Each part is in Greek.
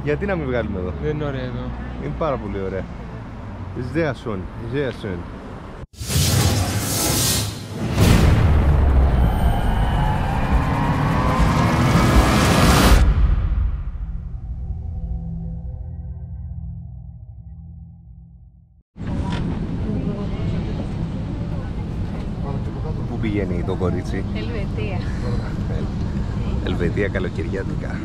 Γιατί να μην βγάλουμε εδώ? Δεν είναι ωραία εδώ. Είναι πάρα πολύ ωραία. Sehr schön. Πού πηγαίνει το κορίτσι? Ελβετία. Ελβετία καλοκαιριάτικα.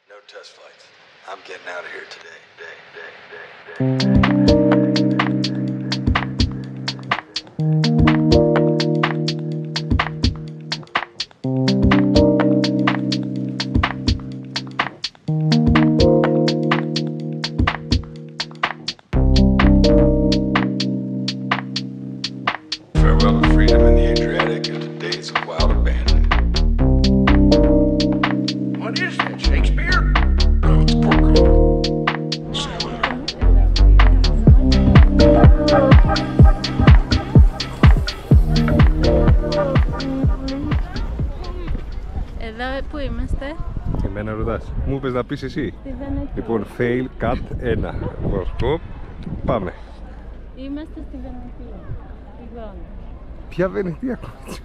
No test flights. I'm getting out of here today. Farewell to freedom in the Adriatic and to days of wild abandon. What is that, Shakespeare? No, it's Porco. See you later. Εδώ που είμαστε? Εμένα ρωτάς. Μου είπες να πεις εσύ. Στη Βενετία. Λοιπόν, fail, cut, 1. Βοσκό, πάμε. Είμαστε στη Βενετία. Λοιπόν. Ποια Βενετία, κορίτσι?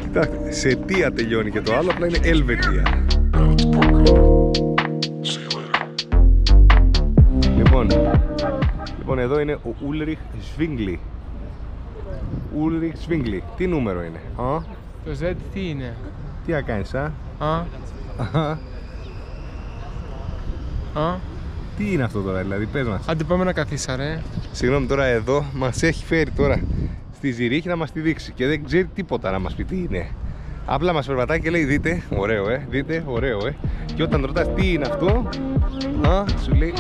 Κοιτάξτε, σε τία τελειώνει και το άλλο, απλά είναι Ελβετία. No, it's Porco. See you later. Λοιπόν, εδώ είναι ο Ulrich Zwingli. Ulrich Zwingli. Τι νούμερο είναι? Το Z τι είναι? Τι να κάνεις, Α, Τι είναι αυτό τώρα, δηλαδή, πες μας. άντε πάμε να καθίσα ρε. Συγγνώμη, τώρα εδώ μας έχει φέρει τώρα στη Ζηρίχη να μας τη δείξει και δεν ξέρει τίποτα να μας πει τι είναι. Απλά μας περπατάει και λέει δείτε, ωραίο δείτε, ωραίο Και όταν ρωτάς τι είναι αυτό, σου λέει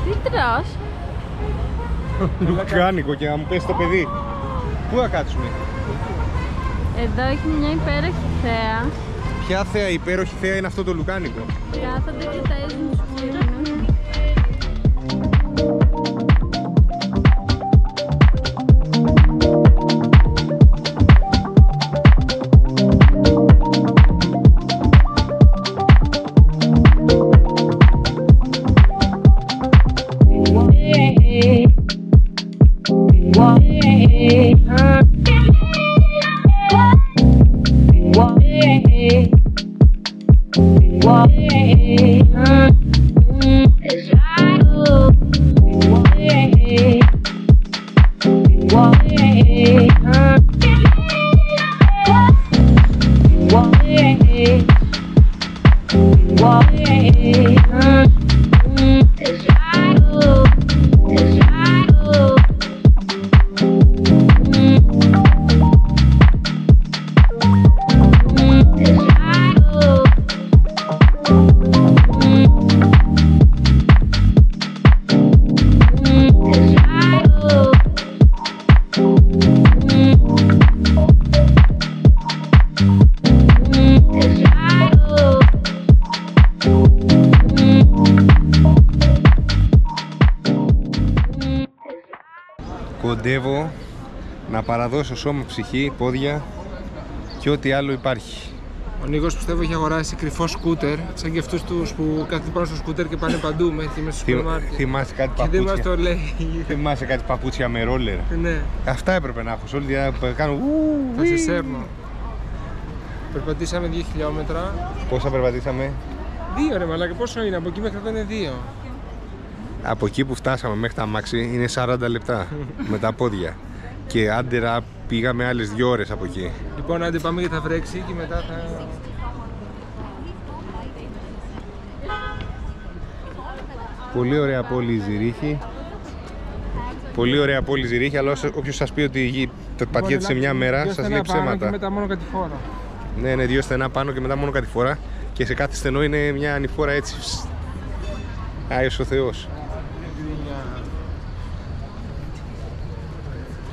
Τι τρως? λουκάνικο και να μου πέσει το παιδί. Πού θα κάτσουμε? Εδώ έχει μια υπέροχη θέα. Ποια θέα, υπέροχη θέα είναι αυτό το λουκάνικο? Κάθονται και ταΐζουν τους ξύλινους. Κοντεύω να παραδώσω σώμα, ψυχή, πόδια και ό,τι άλλο υπάρχει. Ο Νίκος πιστεύω έχει αγοράσει κρυφό σκούτερ, σαν και αυτούς τους που κάθονται πάνω στο σκούτερ και πάνε παντού μέσα στο σούπερ μάρκετ. Θυμάσαι κάτι Και δεν μας παπούτσια? το λέει. Θυμάσαι κάτι παπούτσια με ρόλερ? Ναι, Αυτά έπρεπε να έχω σε όλη τη διάρκεια που κάνω. θα σε σέρνω. Περπατήσαμε 2 χιλιόμετρα. Πόσα περπατήσαμε? 2 ρε μαλάκα, πόσο είναι, από εκεί μέχρι εδώ είναι 2. Από εκεί που φτάσαμε μέχρι τα μάξι είναι 40 λεπτά με τα πόδια. Και άντερα πήγαμε άλλες 2 ώρες από εκεί. Λοιπόν, άντε πάμε γιατί θα βρέξει και μετά θα... Πολύ ωραία πόλη η Ζηρίχη. Πολύ ωραία πόλη η Ζηρίχη, αλλά όποιος σας πει ότι η γη το πατιέται σε μια μέρα, σας λέει ψέματα. Και μετά μόνο κατηφόρα. Ναι, είναι 2 στενά πάνω και μετά μόνο κατηφορά. Και σε κάθε στενό είναι μια ανηφόρα έτσι. Άιος ο Θεός.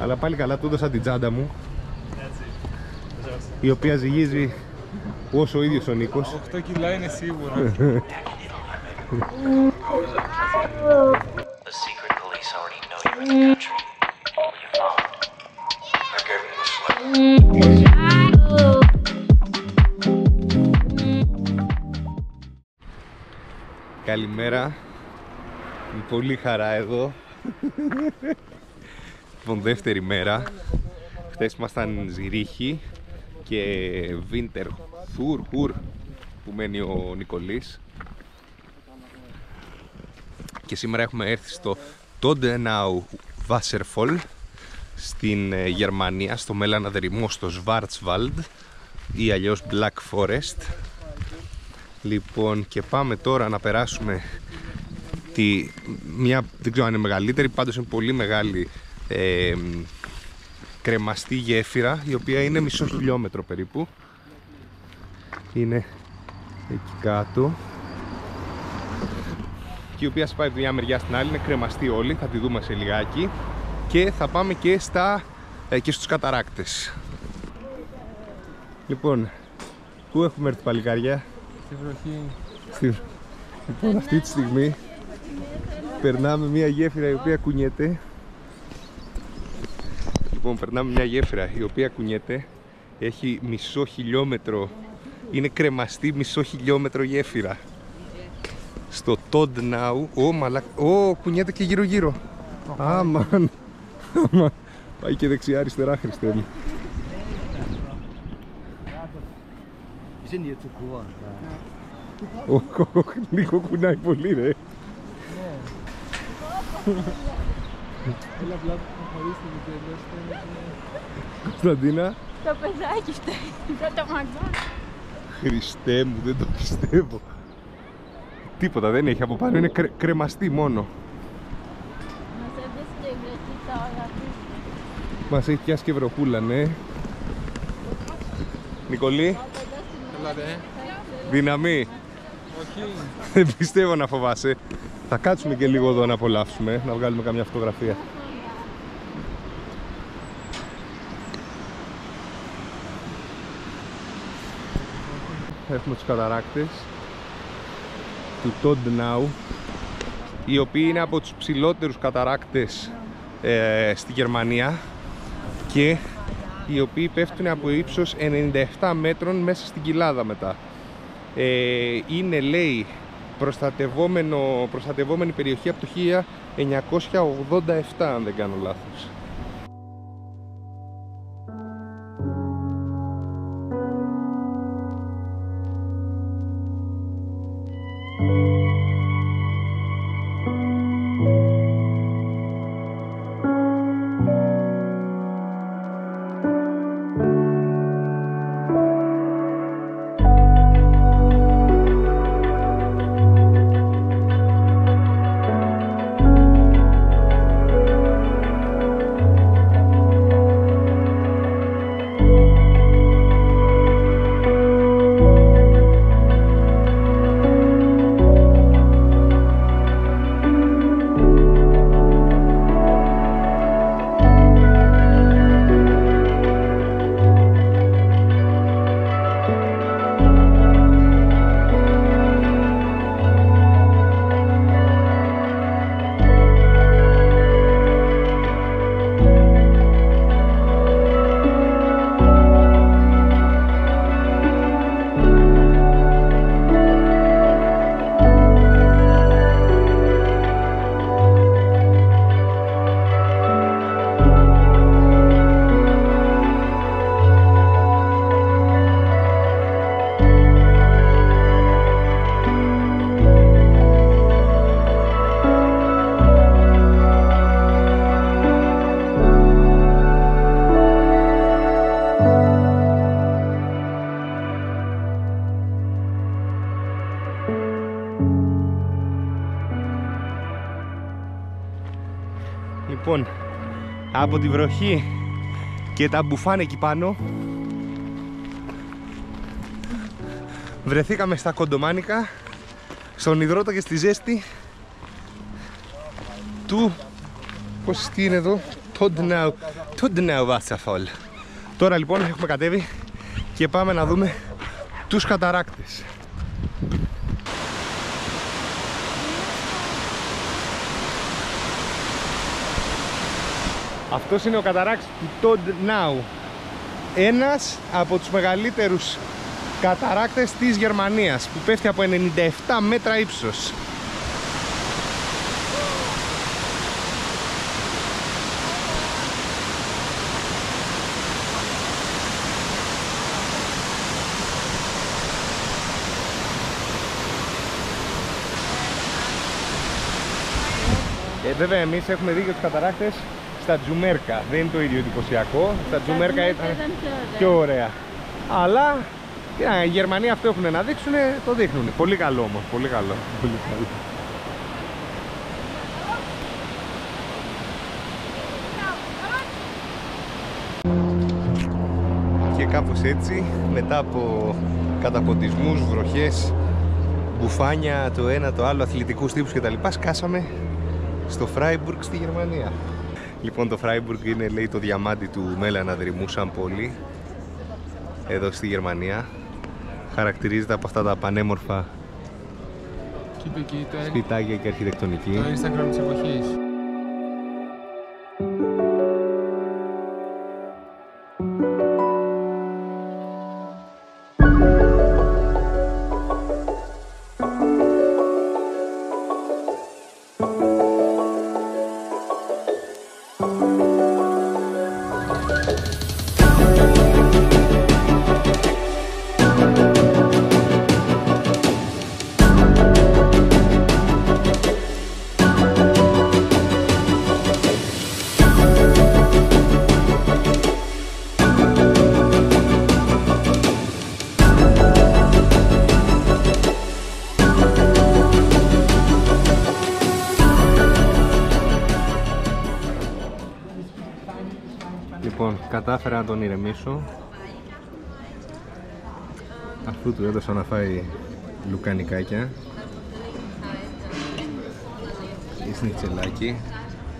Αλλά πάλι καλά του έδωσα την τσάντα μου, η οποία ζυγίζει όσο ο ίδιος ο Νίκος. 8 κιλά είναι σίγουρα. The secret police already know you in the country. Your mom. I gave him the slip. Καλημέρα. Με πολύ χαρά εδώ. Λοιπόν, δεύτερη μέρα. Χθες ήμασταν Ζηρίχη και Winterthur που μένει ο Νικολής. Και σήμερα έχουμε έρθει στο Todenau Wasserfall στην Γερμανία, στο Μέλανα δρυμό, στο Schwarzwald ή αλλιώς Black Forest. Λοιπόν, και πάμε τώρα να περάσουμε μια, δεν ξέρω αν είναι μεγαλύτερη, πάντως είναι πολύ μεγάλη κρεμαστή γέφυρα, η οποία είναι μισό χιλιόμετρο περίπου. Είναι εκεί κάτω, και η οποία σπάει από μια μεριά στην άλλη, είναι κρεμαστή όλη, θα τη δούμε σε λιγάκι. Και θα πάμε και, και στους καταράκτες. Λοιπόν, πού έχουμε έρθει παλικάρια? Στη βροχή. Λοιπόν, αυτή τη στιγμή περνάμε μια γέφυρα η οποία κουνιέται. Λοιπόν, περνάμε μια γέφυρα η οποία κουνιέται. Έχει μισό χιλιόμετρο. Είναι κρεμαστή μισό χιλιόμετρο γέφυρα. Στο Todenau. Κουνιέται και γύρω γύρω. Αμάν. Πάει και δεξιά αριστερά, Χριστέ μου. Λίγο κουνάει πολύ, ρε. Έλα απλά που χωρίστε το τέλος. Κωνσταντίνα. Το παιδάκι φταίει. Πρώτα μαγκά. Χριστέ μου, δεν το πιστεύω. Τίποτα δεν έχει από πάνω, είναι κρεμαστή μόνο. Μας έπεσε και η βροχή τώρα. Μας έχει πιάσει και βροχούλα, ναι. Νικολή, Έλα ρε. δύναμη. Όχι. Δεν πιστεύω να φοβάσαι. Θα κάτσουμε και λίγο εδώ να απολαύσουμε, να βγάλουμε καμιά φωτογραφία. Έχουμε τους καταράκτες του Todenau, οι οποίοι είναι από τους ψηλότερους καταράκτες στη Γερμανία και οι οποίοι πέφτουν από ύψος 97 μέτρων μέσα στην κοιλάδα μετά. Είναι, λέει, προστατευόμενη περιοχή από το 1987, αν δεν κάνω λάθος. Λοιπόν, από τη βροχή και τα μπουφάν εκεί πάνω βρεθήκαμε στα κοντομάνικα, στον υδρότα και στη ζέστη του, πώς τι είναι εδώ, Todnau Wasserfall. Τώρα λοιπόν έχουμε κατέβει και πάμε να δούμε τους καταράκτες. Αυτός είναι ο καταράξ του Todnau. Ένας από τους μεγαλύτερους καταράκτες της Γερμανίας που πέφτει από 97 μέτρα ύψος. Βέβαια εμείς έχουμε δει και τους καταράκτες στα Τζουμέρκα, δεν είναι το ίδιο εντυπωσιακό. Στα Τζουμέρκα ήταν πιο ωραία. Αλλά οι Γερμανοί αυτό έχουν να δείξουν, το δείχνουν. Πολύ καλό όμως, πολύ καλό. Πολύ καλό. Και κάπως έτσι, μετά από καταποντισμούς, βροχές, μπουφάνια, το ένα το άλλο, αθλητικούς τύπους κτλ, σκάσαμε στο Φράιμπουργκ στη Γερμανία. Λοιπόν, το Φράιμπουργκ είναι, λέει, το διαμάντι του μελαναδρυμού σαν πόλη εδώ στη Γερμανία. Χαρακτηρίζεται από αυτά τα πανέμορφα σπιτάκια και αρχιτεκτονική. Το Instagram της εποχής. Λοιπόν, κατάφερα να τον ηρεμήσω. Αφού του έδωσα να φάει λουκανικάκια ή σνιτσελάκι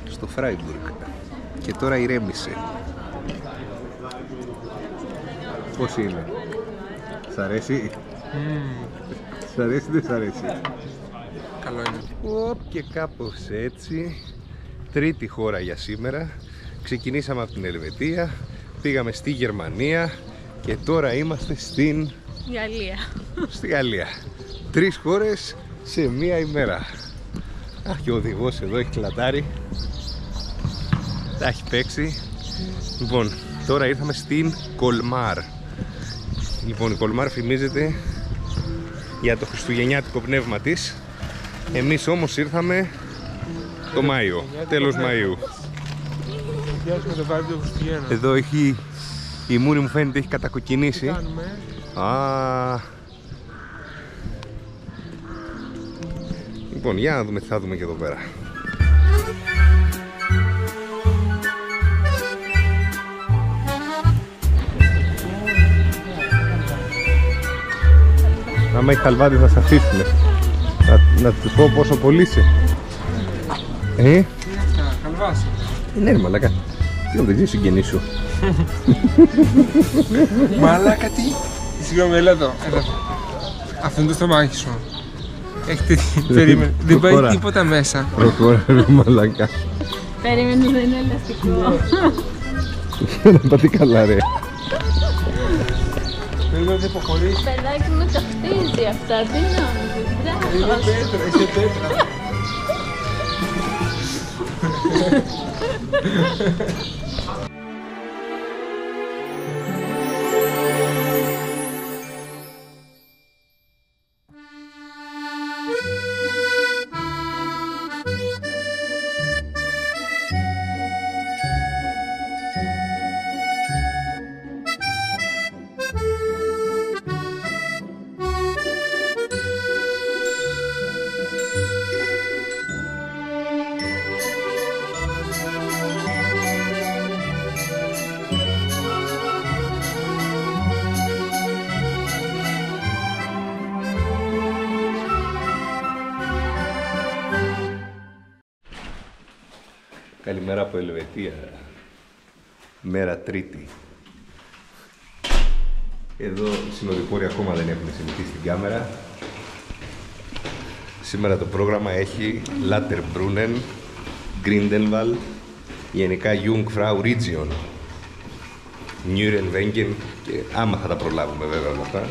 στο Φράιμπουργκ. Και τώρα ηρέμησε. Πώς είναι? Σ' αρέσει? Σ' αρέσει ή δεν σ' αρέσει? Καλό είναι. Και κάπως έτσι, τρίτη χώρα για σήμερα. Ξεκινήσαμε από την Ελβετία, πήγαμε στη Γερμανία και τώρα είμαστε στην Γαλλία. Στη Γαλλία. 3 χώρες σε μία ημέρα. Α, και ο οδηγός εδώ έχει κλατάρει. Τα έχει παίξει. Λοιπόν, τώρα ήρθαμε στην Κολμάρ. Λοιπόν, η Κολμάρ φημίζεται για το χριστουγεννιάτικο πνεύμα της. Εμείς όμως ήρθαμε το Μάιο, τέλος Μαΐου. Το vibe του Χριστουγέννα. Εδώ έχει, η μούρη μου φαίνεται έχει κατακοκκινήσει. Λοιπόν, για να δούμε τι θα δούμε και εδώ πέρα. Άμα έχει χαλβάδι θα σε αφήσουνε. Να τους πω πόσο πολύ είσαι. Τι είναι αυτά, χαλβάσαι? Ναι ρε μαλάκα. Τι δεν ξέρεις συγγενείς σου. Μαλάκα τι? Συγγνώμη, έλα εδώ. Αυτό είναι το στομάχι σου. Περίμενε, δεν πάει τίποτα μέσα. Προχώρα ρε μαλάκα. Περίμενε, δεν είναι ελαστικό. Να πάτε καλά ρε. Περίμενε, δεν υποχωρείς. Παιδάκι μου το χτίζει αυτά, τι νόμιζες? Είναι πέτρα, είσαι πέτρα. Καλημέρα από Ελβετία. Μέρα Τρίτη. Εδώ οι συνοδοιπόροι ακόμα δεν έχουν συνηθίσει στην κάμερα. Σήμερα το πρόγραμμα έχει Lauterbrunnen, Grindelwald, γενικά Jungfrau Region, Nürnberg και άμα θα τα προλάβουμε βέβαια όλα αυτά.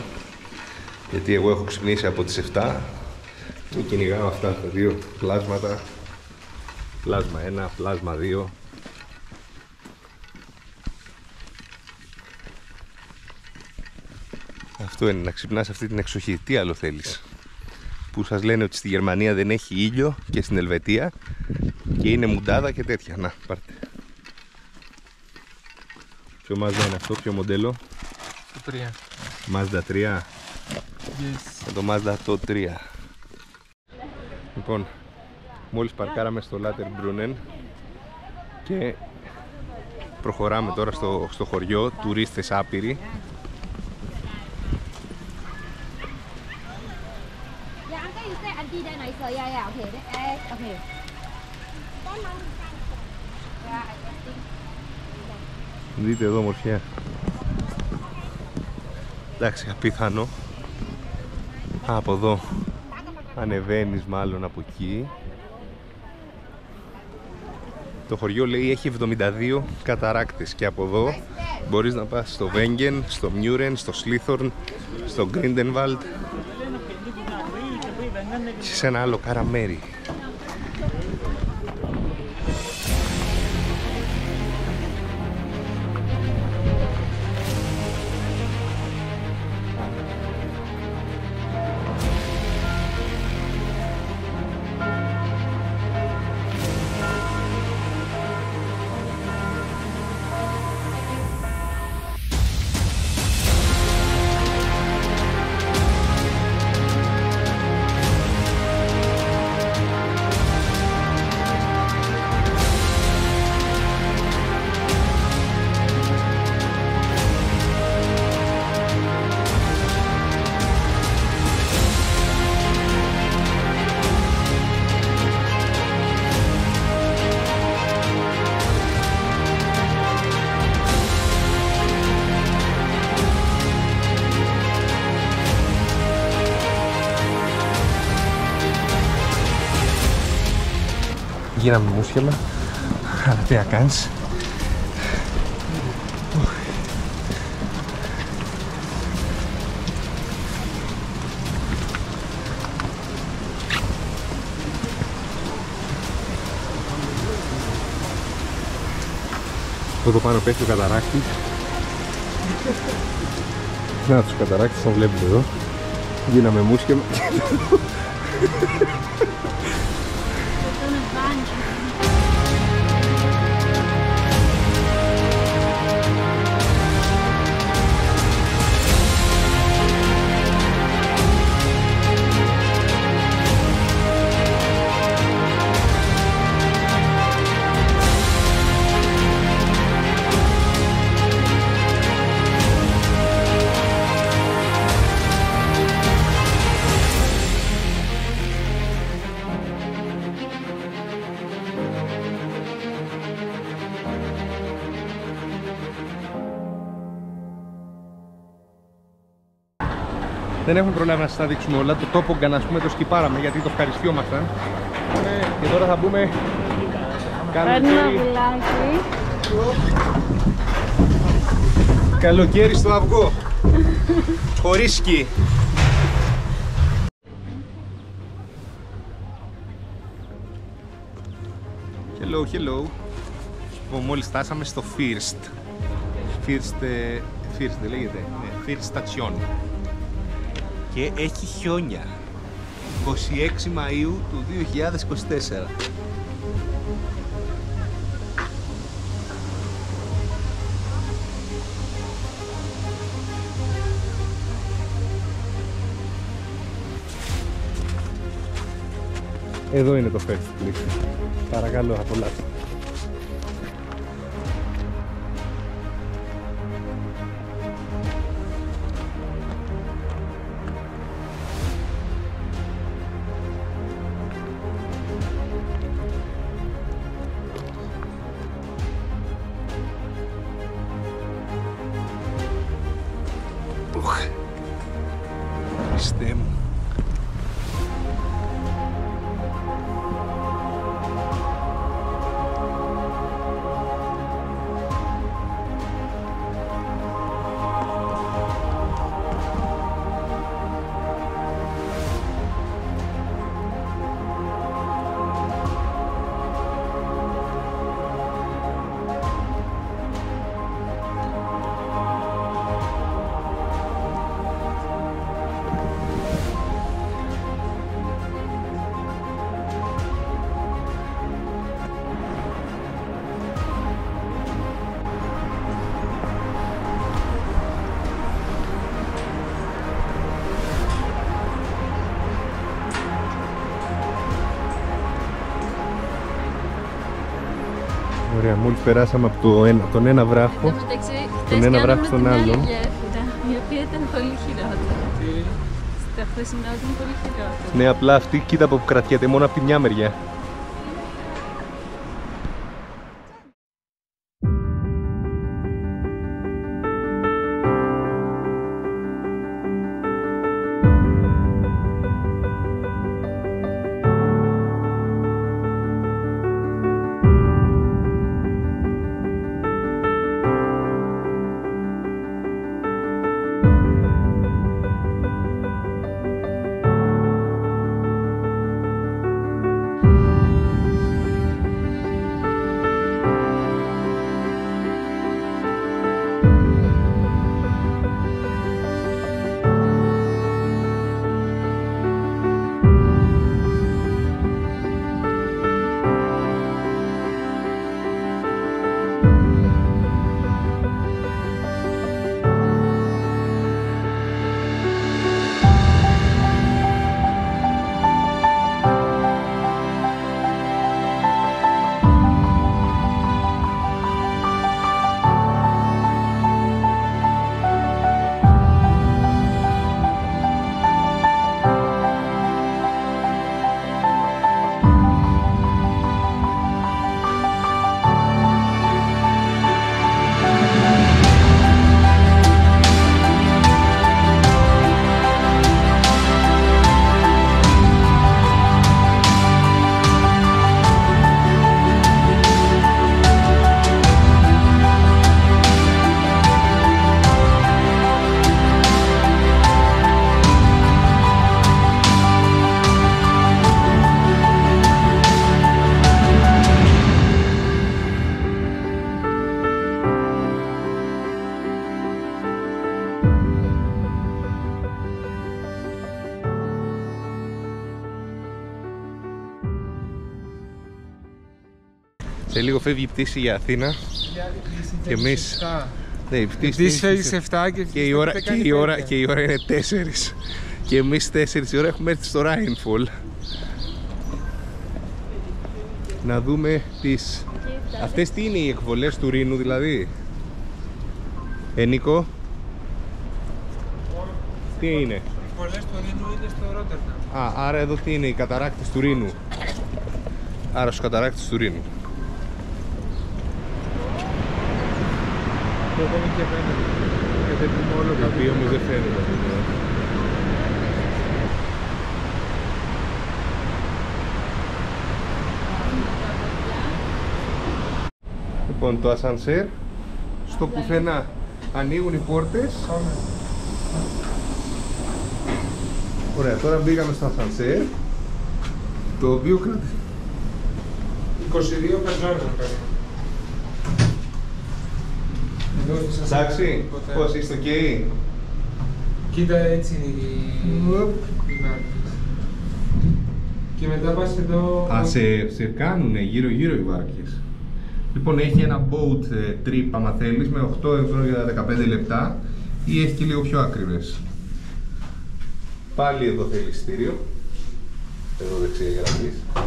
Γιατί εγώ έχω ξυπνήσει από τις 7 και κυνηγάω αυτά τα δύο πλάσματα. Πλάσμα 1, πλάσμα 2. Αυτό είναι, να ξυπνάς αυτή την εξοχή. Τι άλλο θέλεις? Που σας λένε ότι στη Γερμανία δεν έχει ήλιο και στην Ελβετία και είναι μουντάδα και τέτοια. Να, πάρτε. Ποιο Mazda είναι αυτό, ποιο μοντέλο? Το 3. Mazda 3. Yes. Το Mazda το 3. Λοιπόν, μόλις παρκάραμε στο Lauterbrunnen και προχωράμε τώρα στο χωριό, τουρίστες άπειροι. Δείτε εδώ μορφιά. Εντάξει, απίθανο. Από εδώ ανεβαίνεις μάλλον από εκεί. Το χωριό λέει έχει 72 καταράκτες και από εδώ μπορείς να πας στο Wengen, στο Müren, στο Slithorn, στο Grindelwald και σε ένα άλλο καραμέρι. Γίναμε μουσχελα, αλλά τι να κάνεις. Εδώ πάνω πέφτει ο καταράκτης. Να τους καταράκτες, τον βλέπετε εδώ. Γίναμε μουσχελα. Δεν έχουμε προλάβει να σας τα δείξουμε όλα. Το τόπο ας πούμε το σκυπάραμε γιατί το ευχαριστιόμασταν. Και τώρα θα μπούμε καλοκαίρι στο αυγό. Χωρίς σκι. Hello, hello. Μόλις φτάσαμε στο First. First δεν λέγεται. Ναι, First Station. Και έχει χιόνια. 26 Μαΐου του 2024. Εδώ είναι το First Place. Παρακαλώ, απολαύστε. Ωραία, μόλις περάσαμε από τον ένα βράχο, Εν τω μεταξύ, τον χτες ένα βράχο κάναμε στον την άλλη άλλον. γέφυρα, η οποία ήταν πολύ χειρότερη. Στα χθεσινά ήταν πολύ χειρότερη. Ναι, απλά αυτή κοίτα που κρατιέται μόνο από τη μια μεριά. Σε λίγο φεύγει η πτήση για Αθήνα. Και εμείς... Ναι, η πτήση φεύγει σε 7 και η ώρα είναι 4. Και εμείς 4 η ώρα έχουμε έρθει στο Rainfall. Να δούμε τις... Αυτές τι είναι οι εκβολές του Ρήνου δηλαδή? Νίκο? Τι είναι? Οι εκβολές του Ρήνου είναι στο Ρότερνταμ. Άρα εδώ τι είναι, οι καταράκτες του Ρήνου. Άρα στους καταράκτες του Ρήνου. Το έχουμε και απέναντι. Γιατί όλο Το οποίο όμως δεν φαίνεται. Λοιπόν, το ασανσέρ στο πουθενά. Ανοίγουν οι πόρτες. Ωραία, τώρα μπήκαμε στο ασανσέρ, το οποίο κρατάει 22 περσόνες. Εντάξει, πώς είστε ok? Κοίτα, έτσι είναι η βάρκες. Και μετά πας εδώ... Σε κάνουνε γύρω-γύρω οι βάρκες. Λοιπόν, έχει ένα boat trip άμα θέλεις με 8 ευρώ για 15 λεπτά ή έχει και λίγο πιο ακριβές. Πάλι εδώ θέλει εισιτήριο. Εδώ δεξιά για να πεις.